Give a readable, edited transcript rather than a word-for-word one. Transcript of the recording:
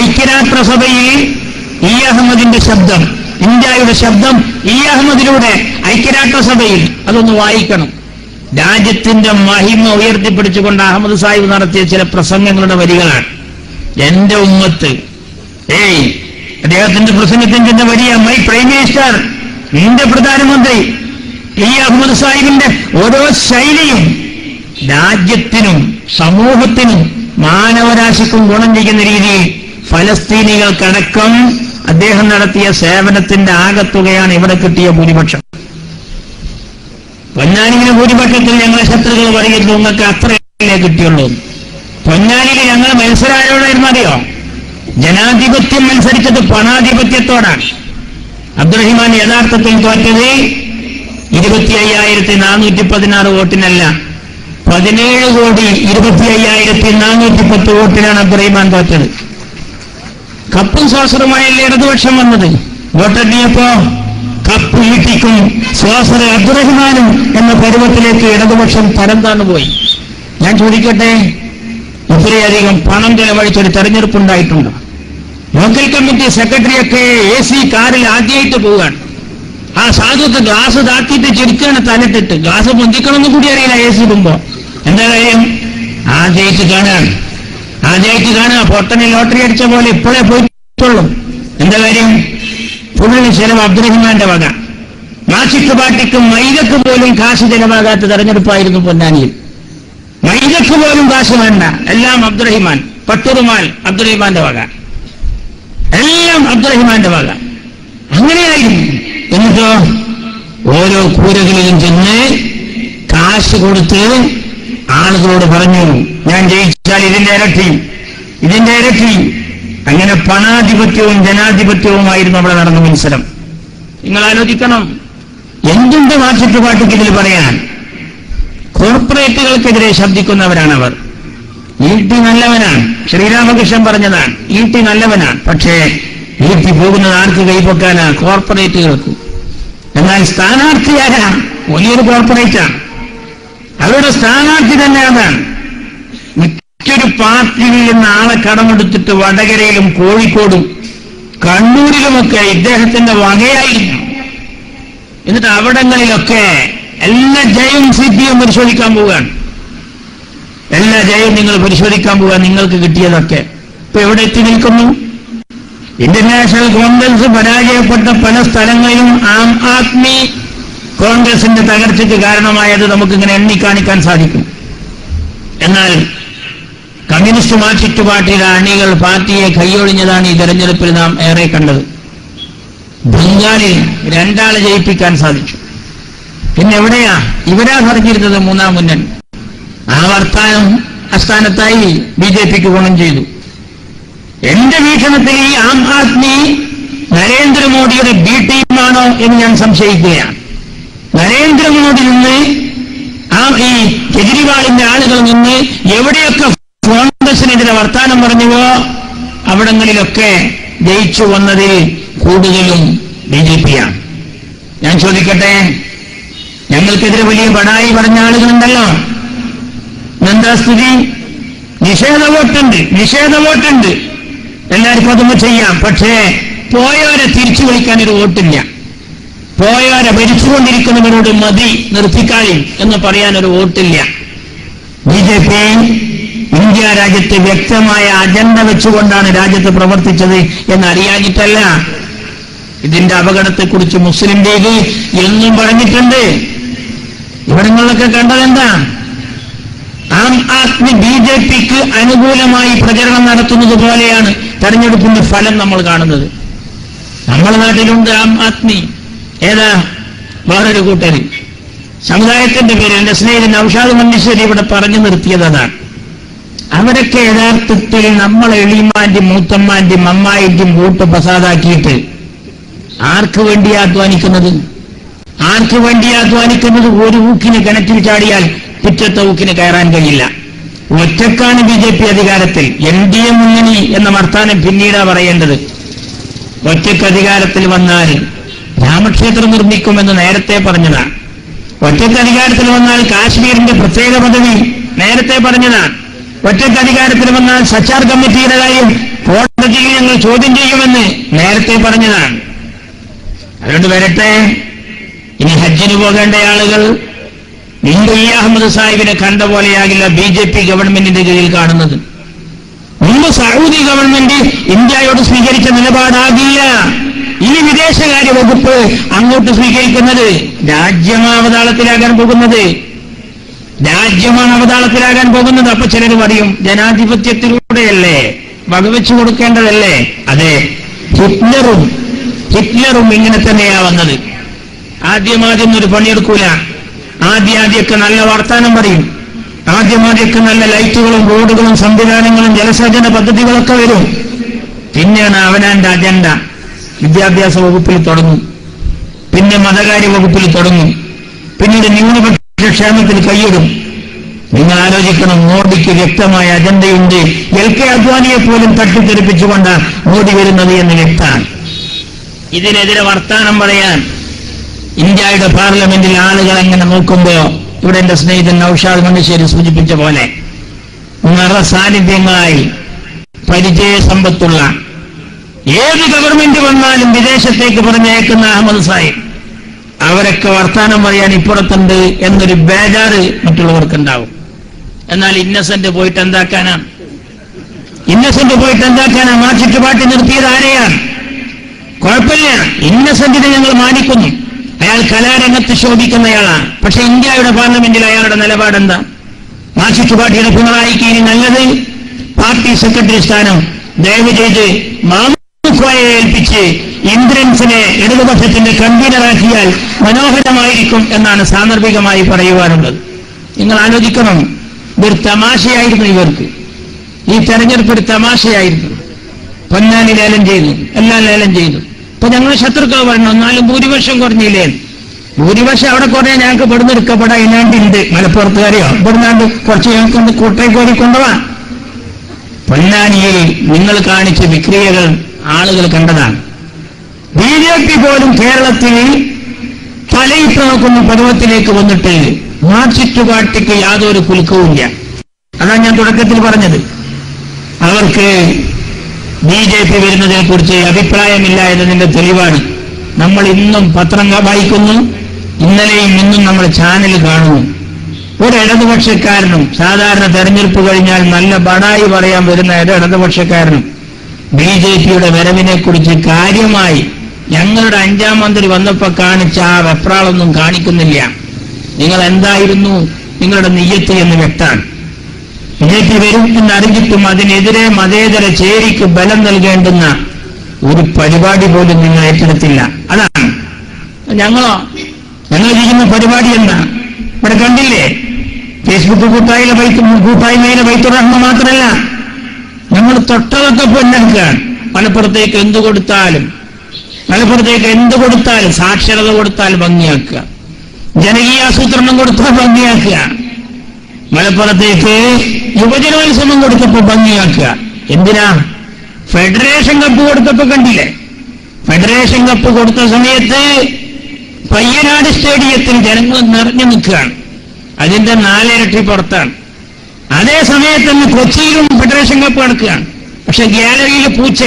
ഐക്യരാഷ്ട്രസഭയിൽ ഇ അഹമ്മദിന്റെ ശബ്ദം, ഇന്ത്യയുടെ ശബ്ദം ഇ അഹമ്മദിലൂടെ ഐക്യരാഷ്ട്രസഭയിൽ, അതൊന്ന് വായിക്കണം. രാജ്യത്തിന്റെ മഹിമ ഉയർത്തിപ്പിടിച്ചുകൊണ്ട് അഹമ്മദ് സാഹിബ് നടത്തിയ ചില പ്രസംഗങ്ങളുടെ വരികളാണ്. എന്റെ ഉമ്മത്ത്, അദ്ദേഹത്തിന്റെ പ്രസംഗത്തിന്റെ വരിയ മൈ പ്രൈം മിനിസ്റ്റർ, നിന്റെ പ്രധാനമന്ത്രി ഇ അഹമ്മദ് സാഹിബിന്റെ ഓരോ ശൈലിയും രാജ്യത്തിനും സമൂഹത്തിനും മാനവരാശിക്കും ഗുണം ചെയ്യുന്ന രീതിയിൽ ഫലസ്തീനികൾക്കടക്കം അദ്ദേഹം നടത്തിയ സേവനത്തിന്റെ ആകത്തുകയാണ് ഇവിടെ കിട്ടിയ ഭൂരിപക്ഷം. പൊന്നാനിയിലെ ഭൂരിപക്ഷത്തിൽ ഞങ്ങളെ ശത്രുക്കൾ പറയുന്നു നിങ്ങൾക്ക് അത്രയല്ലേ കിട്ടിയുള്ളൂ. പൊന്നാനിയിൽ ഞങ്ങൾ മത്സരാരോടായിരുന്നു അറിയോ? ജനാധിപത്യം മത്സരിച്ചത് പണാധിപത്യത്തോടാണ്. അബ്ദുറഹിമാൻ യഥാർത്ഥത്തിൽ തോറ്റത് 25,416 വോട്ടിനല്ല, 17,25,410 വോട്ടിനാണ് അബ്ദുറഹിമാൻ തോറ്റത്. കപ്പും ശ്വാസറുമായല്ലേ ഇടതുപക്ഷം വന്നത്. വോട്ടെണ്ണിയപ്പോ കപ്പ് ഈട്ടിക്കും ശ്വാസര അബ്ദുറഹിമാനും എന്ന പരുവത്തിലേക്ക് ഇടതുപക്ഷം തരം താണുപോയി. ഞാൻ ചോദിക്കട്ടെ, ഇത്രയധികം പണം ചെലവഴിച്ചൊരു തെരഞ്ഞെടുപ്പുണ്ടായിട്ടുണ്ടോ? ലോക്കൽ കമ്മിറ്റി സെക്രട്ടറിയൊക്കെ AC കാറിൽ ആദ്യമായിട്ട് പോവുകയാണ്. ആ സാധുക്ക് ഗ്ലാസ് താത്തിയിട്ട് ചിരിക്കുകയാണ്, തലട്ടിട്ട് ഗ്ലാസ് പൊന്തിക്കണമെന്ന് കൂടി അറിയില്ല AC ഇടുമ്പോ. എന്താ കാര്യം? ആദ്യമായിട്ട് കാണുക, പൊട്ടനെ ലോട്ടറി അടിച്ച പോലെ ഇപ്പോഴേ പോയിട്ടുള്ളൂ. എന്താ കാര്യം? ഫുള്ളിന് ചെലവ് അബ്ദുറഹിമാന്റെ വക. മാഷിക്ക് പാട്ടിക്കും മൈദക്ക് പോലും കാശ് ചെലവാകാത്ത തെരഞ്ഞെടുപ്പായിരുന്നു പൊന്നാനിയിൽ. മൈദക്ക് പോലും കാശ് വേണ്ട, എല്ലാം അബ്ദുറഹിമാൻ. പട്ടുറുമാൽ അബ്ദുറഹിമാന്റെ വക, എല്ലാം അബ്ദുറഹിമാന്റെ വക. അങ്ങനെയായിരുന്നു. എന്നിട്ടോ ഓരോ കൂരകളിലും ചെന്ന് കാശ് കൊടുത്ത് ആളുകളോട് പറഞ്ഞു, ഞാൻ ജയിച്ചാൽ ഇതിന്റെ ഇരട്ടി. അങ്ങനെ പണാധിപത്യവും ജനാധിപത്യവുമായിരുന്നു അവിടെ നടന്ന മത്സരം. നിങ്ങൾ ആലോചിക്കണം, എന്തുണ്ട് മാർക്സിസ്റ്റ് പാർട്ടിക്ക് ഇതിൽ പറയാൻ? കോർപ്പറേറ്റുകൾക്കെതിരെ ശബ്ദിക്കുന്നവരാണവർ. ET നല്ലവനാണ്, ശ്രീരാമകൃഷ്ണൻ പറഞ്ഞതാണ്. ET നല്ലവനാണ്, പക്ഷേ ET പോകുന്നത് ആർക്ക് കൈപ്പൊക്കാനാ? കോർപ്പറേറ്റുകൾക്ക്. എന്നാൽ സ്ഥാനാർത്ഥി ആരാ? വലിയൊരു കോർപ്പറേറ്റാണ്. അവരുടെ സ്ഥാനാർത്ഥി തന്നെ അതാണ്. മറ്റൊരു പാർട്ടിയിൽ നിന്ന് ആളെ കടമെടുത്തിട്ട് വടകരയിലും കോഴിക്കോടും കണ്ണൂരിലുമൊക്കെ ഇദ്ദേഹത്തിന്റെ വകയായിരുന്നു. എന്നിട്ട് അവിടങ്ങളിലൊക്കെ എല്ലാ ജയവും CPM പരിശോധിക്കാൻ പോവുകയാണ്. എല്ലാ ജയവും നിങ്ങൾ പരിശോധിക്കാൻ പോവുക, നിങ്ങൾക്ക് കിട്ടിയതൊക്കെ. ഇപ്പൊ എവിടെ എത്തി നിൽക്കുന്നു? ഇന്റർനാഷണൽ കോൺഗ്രസ് പരാജയപ്പെട്ട പല സ്ഥലങ്ങളിലും ആം ആദ്മി കോൺഗ്രസിന്റെ തകർച്ചയ്ക്ക് കാരണമായത് നമുക്കിങ്ങനെ എണ്ണിക്കാണിക്കാൻ സാധിക്കും. എന്നാൽ കമ്മ്യൂണിസ്റ്റ് മാർക്സിസ്റ്റ് പാർട്ടിയുടെ അണികൾ പാർട്ടിയെ കൈയൊഴിഞ്ഞതാണ് ഈ തെരഞ്ഞെടുപ്പിൽ നാം ഏറെ കണ്ടത്. ബംഗാളിൽ 2 ആളെ ജയിപ്പിക്കാൻ സാധിച്ചു. പിന്നെ എവിടെയാ? ഇവരാ പറഞ്ഞിരുന്നത് 3-ാം മുന്നണി. ആ വർത്താനം അസ്ഥാനത്തായി BJPക്ക് ഗുണം ചെയ്തു. എന്റെ വീക്ഷണത്തിൽ ഈ ആം ആദ്മി നരേന്ദ്രമോദിയുടെ B ടീമാണോ എന്ന് ഞാൻ സംശയിക്കുകയാണ്. നരേന്ദ്രമോദി നിന്ന് ഈ കെജ്രിവാളിന്റെ ആളുകൾ നിന്ന് എവിടെയൊക്കെ കോൺഗ്രസിനെതിരെ വർത്താനം പറഞ്ഞുവോ അവിടങ്ങളിലൊക്കെ ജയിച്ചു വന്നതിൽ കൂടുതലും BJPയാണ്. ഞാൻ ചോദിക്കട്ടെ, ഞങ്ങൾക്കെതിരെ വലിയ ബടായി പറഞ്ഞ ആളുകളുണ്ടല്ലോ, എന്താ സ്ഥിതി? നിഷേധ വോട്ടുണ്ട്. എല്ലാവർക്കും അതൊന്നും ചെയ്യാം. പക്ഷേ പോയവരെ തിരിച്ചു വിളിക്കാൻ ഒരു വോട്ടില്ല. പോയവരെ ഭരിച്ചുകൊണ്ടിരിക്കുന്നവരോട് മതി, നിർത്തിക്കാളി എന്ന് പറയാൻ ഒരു വോട്ടില്ല. BJP ഇന്ത്യ രാജ്യത്ത് വ്യക്തമായ അജണ്ട വെച്ചുകൊണ്ടാണ് രാജ്യത്ത് പ്രവർത്തിച്ചത് എന്നറിയാഞ്ഞിട്ടല്ല. ഇതിന്റെ അപകടത്തെക്കുറിച്ച് മുസ്ലിം ലീഗ് എന്നും പറഞ്ഞിട്ടുണ്ട്. ഇവിടങ്ങളിലൊക്കെ കണ്ടതെന്താ? ആം ആദ്മി BJPക്ക് അനുകൂലമായി പ്രചരണം നടത്തുന്നത് പോലെയാണ് തെരഞ്ഞെടുപ്പിന്റെ ഫലം നമ്മൾ കാണുന്നത്. നമ്മുടെ നാട്ടിലുണ്ട് ആം ആദ്മി. ഏതാ? വേറൊരു കൂട്ടര് സമുദായത്തിന്റെ പേര് എന്റെ സ്നേഹിതൻ നൗഷാദ് മഞ്ചേരി ഇവിടെ പറഞ്ഞു നിർത്തിയതാണ്. അവരൊക്കെ യഥാർത്ഥത്തിൽ നമ്മളെ എളിമാന്റെയും മൂത്തമ്മാന്റെയും അമ്മായിന്റെയും വോട്ട് പ്രസാദാക്കിയിട്ട് ആർക്ക് വേണ്ടിയാ അധ്വാനിക്കുന്നത്? ഒരു ഊക്കിന് കിണറ്റിൽ ചാടിയാൽ പിറ്റത്തെ ഊക്കിന് കയറാൻ കഴിയില്ല. ഒറ്റക്കാണ് BJP അധികാരത്തിൽ. NDA മുന്നണി എന്ന വർത്താനം പിന്നീടാ പറയേണ്ടത്. ഒറ്റക്ക് അധികാരത്തിൽ വന്നാൽ രാമക്ഷേത്രം നിർമ്മിക്കുമെന്ന് നേരത്തെ പറഞ്ഞതാണ്. ഒറ്റക്ക് അധികാരത്തിൽ വന്നാൽ കാശ്മീരിന്റെ പ്രത്യേക പദവി നേരത്തെ പറഞ്ഞതാണ്. ഒറ്റക്ക് അധികാരത്തിൽ വന്നാൽ സച്ചാർ കമ്മിറ്റിയുടെ കാര്യം കോടതിയിൽ ഞങ്ങൾ ചോദ്യം ചെയ്യുമെന്ന് നേരത്തെ പറഞ്ഞതാണ്. അതുകൊണ്ട് വരട്ടെ, ഇനി ഹജ്ജിന് പോകേണ്ട ആളുകൾ മുമ്പ് ഈ അഹമ്മദ് സാഹിബിനെ കണ്ട പോലെയാകില്ല BJP ഗവൺമെന്റിന്റെ കീഴിൽ കാണുന്നത്. മുമ്പ് സൗദി ഗവൺമെന്റ് ഇന്ത്യയോട് സ്വീകരിച്ച നിലപാടാകില്ല ഇനി വിദേശകാര്യ വകുപ്പ് അങ്ങോട്ട് സ്വീകരിക്കുന്നത്. രാജ്യമാണ് അവതാളത്തിലാകാൻ പോകുന്നത്. അപ്പൊ ചിലർ പറയും, ജനാധിപത്യത്തിലൂടെയല്ലേ, വകവെച്ചു കൊടുക്കേണ്ടതല്ലേ? അതെ, ഹിറ്റ്ലറും ഇങ്ങനെ തന്നെയാ വന്നത്. ആദ്യം ഒരു പണിയെടുക്കൂല. ആദ്യമൊക്കെ നല്ല വർത്താനം പറയും. ആദ്യമൊക്കെ നല്ല ലൈറ്റുകളും റോഡുകളും സംവിധാനങ്ങളും ജലസേചന പദ്ധതികളൊക്കെ വരും. പിന്നെയാണ് അവനാന്റെ അജണ്ട വിദ്യാഭ്യാസ വകുപ്പിൽ തുടങ്ങും, പിന്നെ മതകാര്യ വകുപ്പിൽ തുടങ്ങും, പിന്നീട് ന്യൂനപക്ഷ ക്ഷേമത്തിൽ കൈയിടും. നിങ്ങൾ ആലോചിക്കണം, മോദിക്ക് വ്യക്തമായ അജണ്ടയുണ്ട്. LK അദ്വാനിയെ പോലും തട്ടിത്തെറിപ്പിച്ചുകൊണ്ട് മോദി വരുന്നത് എന്ന് വ്യക്തമാണ്. ഇതിനെതിരെ വർത്താനം പറയാൻ ഇന്ത്യയുടെ പാർലമെന്റിൽ ആളുകൾ എങ്ങനെ നോക്കുമ്പോ, ഇവിടെ എന്റെ സ്നേഹിതൻ നൌഷാദ് മണ്ണിശ്ശേരി സൂചിപ്പിച്ച പോലെ നിറസാന്നിധ്യങ്ങളായി പരിചയസമ്പത്തുള്ള ഏത് ഗവൺമെന്റ് വന്നാലും വിദേശത്തേക്ക് പറഞ്ഞയക്കുന്ന അഹമ്മദ് സാഹിബ്, അവരൊക്കെ വർത്താനം പറയാൻ ഇപ്പുറത്തുണ്ട് എന്നൊരു ബേജാറ് മറ്റുള്ളവർക്കുണ്ടാവും. എന്നാൽ ഇന്നസെന്റ് പോയിട്ട് എന്താക്കാനാ? ആ ചുറ്റുപാട്ടി നിർത്തിയത് ആരെയാണ്? കുഴപ്പമില്ല, ഇന്നസെന്റിനെ ഞങ്ങൾ മാനിക്കുന്നു. അയാൾ കലാരംഗത്ത് ശോഭിക്കുന്നയാളാണ്. പക്ഷെ ഇന്ത്യയുടെ പാർലമെന്റിൽ അയാളുടെ നിലപാടെന്താ? ആ ചുറ്റുപാട്ടിയുടെ പിണറായിക്ക് ഇനി നല്ലത് പാർട്ടി സെക്രട്ടറി സ്ഥാനം ദയവ് ചെയ്ത് മാമുഖയെ ഏൽപ്പിച്ച് ഇന്ദ്രൻസിനെ ഇടതുപക്ഷത്തിന്റെ കൺവീനറാക്കിയാൽ മനോഹരമായിരിക്കും എന്നാണ് സാന്ദർഭികമായി പറയുവാനുള്ളത്. നിങ്ങൾ ആലോചിക്കണം, ഇതൊരു തമാശയായിരുന്നു. ഇവർക്ക് ഈ തെരഞ്ഞെടുപ്പ് ഒരു തമാശയായിരുന്നു. പൊന്നാനി ലേലം ചെയ്തു, എല്ലാം ലേലം ചെയ്തു. ഇപ്പൊ ഞങ്ങൾ ശത്രുക്കൾ പറഞ്ഞു, എന്നാലും ഭൂരിപക്ഷം കുറഞ്ഞില്ലേ? ഭൂരിപക്ഷം അവിടെ കുറഞ്ഞാൽ ഞങ്ങൾക്ക് ഇവിടുന്ന് എടുക്കപ്പെടാൻ ഇല്ലാണ്ടുണ്ട്. മലപ്പുറത്തുകാരെയോ ഇവിടുന്നാണ്ട് കുറച്ച് ഞങ്ങൾക്ക് കൂട്ടേക്കോടി കൊണ്ടുപോവാ. പൊന്നാനിയിൽ നിങ്ങൾ കാണിച്ച വിക്രിയകൾ ആളുകൾ കണ്ടതാണ്. BJP പോലും കേരളത്തിൽ തലയിട്ട് നോക്കുന്ന പരുവത്തിലേക്ക് വന്നിട്ട് മാർക്സിസ്റ്റ് പാർട്ടിക്ക് യാതൊരു കുലുക്കവുമില്ല. അതാണ് ഞാൻ തുടക്കത്തിൽ പറഞ്ഞത്. അവർക്ക് BJP വരുന്നതിനെ കുറിച്ച് അഭിപ്രായമില്ല എന്നതിന്റെ തെളിവാണ്. നമ്മൾ ഇന്നും പത്രം വായിക്കുന്നു, ഇന്നലെയും ഇന്നും നമ്മൾ ചാനൽ കാണുന്നു. ഒരു ഇടതുപക്ഷക്കാരനും സാധാരണ തെരഞ്ഞെടുപ്പ് കഴിഞ്ഞാൽ നല്ല ബടായി പറയാൻ വരുന്ന ഇടതുപക്ഷക്കാരനും BJPയുടെ വരവിനെ കുറിച്ച് കാര്യമായി ഞങ്ങളുടെ 5ാം മന്ത്രി വന്നപ്പോ കാണിച്ച ആ വെപ്രാളൊന്നും കാണിക്കുന്നില്ല. നിങ്ങൾ എന്തായിരുന്നു നിങ്ങളുടെ നിയ്യത്ത് എന്ന് വ്യക്തമാണ്. BJP വരും എന്നറിഞ്ഞിട്ടും അതിനെതിരെ മതേതര ചേരിക്ക് ബലം നൽകേണ്ടുന്ന ഒരു പരിപാടി പോലും നിങ്ങൾ ഏറ്റെടുത്തില്ല. അതാണ് ഞങ്ങൾ ചെയ്യുന്ന പരിപാടി എന്താ? ഇവിടെ കണ്ടില്ലേ, ഫേസ്ബുക്ക് കൂട്ടായ്മയിലെ ബൈത്തുർ റഹ്മ മാത്രമല്ല, നമ്മൾ തൊട്ടതൊക്കെ പൊന്നാക്കുകയാണ്. മലപ്പുറത്തേക്ക് എന്ത് കൊടുത്താലും സാക്ഷരത കൊടുത്താൽ ഭംഗിയാക്കുക, ജനകീയ ആസൂത്രണം കൊടുത്താൽ ഭംഗിയാക്കുക, മലപ്പുറത്തേക്ക് യുവജനോത്സവം കൊടുത്തപ്പോ ഭംഗിയാക്കുക. എന്തിനാ? ഫെഡറേഷൻ കപ്പ് കൊടുത്തപ്പോ കണ്ടില്ലേ? ഫെഡറേഷൻ കപ്പ് കൊടുത്ത സമയത്ത് പയ്യനാട് സ്റ്റേഡിയത്തിൽ ജനങ്ങൾ നിറഞ്ഞു നിൽക്കുകയാണ്. അതിന്റെ 4 ഇരട്ടി പുറത്താണ്. അതേ സമയത്ത് തന്നെ കൊച്ചിയിലും ഫെഡറേഷൻ കപ്പ് നടക്കുകയാണ്. പക്ഷെ ഗ്യാലറിയിൽ പൂച്ച.